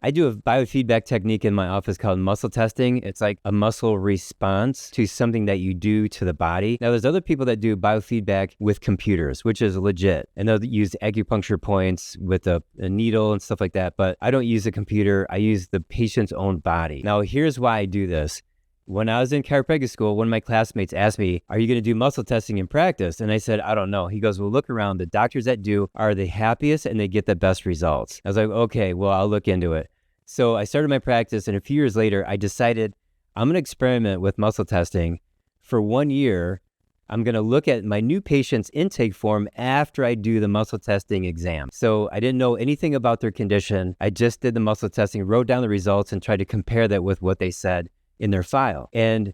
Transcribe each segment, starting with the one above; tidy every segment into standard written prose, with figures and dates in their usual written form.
I do a biofeedback technique in my office called muscle testing. It's like a muscle response to something that you do to the body. Now, there's other people that do biofeedback with computers, which is legit. And they'll use acupuncture points with a needle and stuff like that. But I don't use a computer. I use the patient's own body. Now, here's why I do this. When I was in chiropractic school, one of my classmates asked me, are you going to do muscle testing in practice? And I said, I don't know. He goes, well, look around. The doctors that do are the happiest and they get the best results. I was like, okay, well, I'll look into it. So I started my practice, and a few years later, I decided I'm going to experiment with muscle testing. For 1 year, I'm going to look at my new patient's intake form after I do the muscle testing exam. So I didn't know anything about their condition. I just did the muscle testing, wrote down the results, and tried to compare that with what they said in their file. And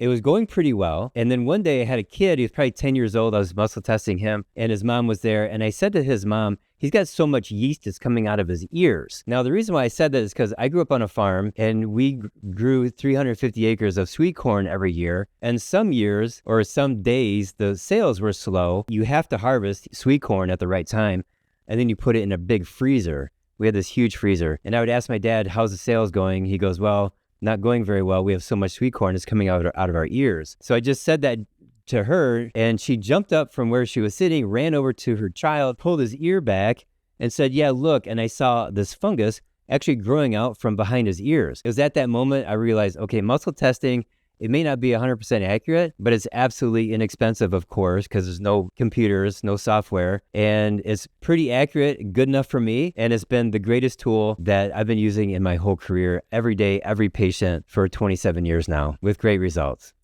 it was going pretty well. And then one day I had a kid, he was probably 10 years old. I was muscle testing him and his mom was there. And I said to his mom, he's got so much yeast that's coming out of his ears. Now, the reason why I said that is because I grew up on a farm and we grew 350 acres of sweet corn every year. And some years or some days, the sales were slow. You have to harvest sweet corn at the right time. And then you put it in a big freezer. We had this huge freezer. And I would ask my dad, how's the sales going? He goes, well, not going very well. We have so much sweet corn, it's coming out of our ears. So I just said that to her, and she jumped up from where she was sitting, ran over to her child, pulled his ear back, and said, yeah, look. And I saw this fungus actually growing out from behind his ears. It was at that moment I realized, okay, muscle testing, it may not be 100% accurate, but it's absolutely inexpensive, of course, because there's no computers, no software, and it's pretty accurate, good enough for me, and it's been the greatest tool that I've been using in my whole career, every day, every patient for 27 years now, with great results.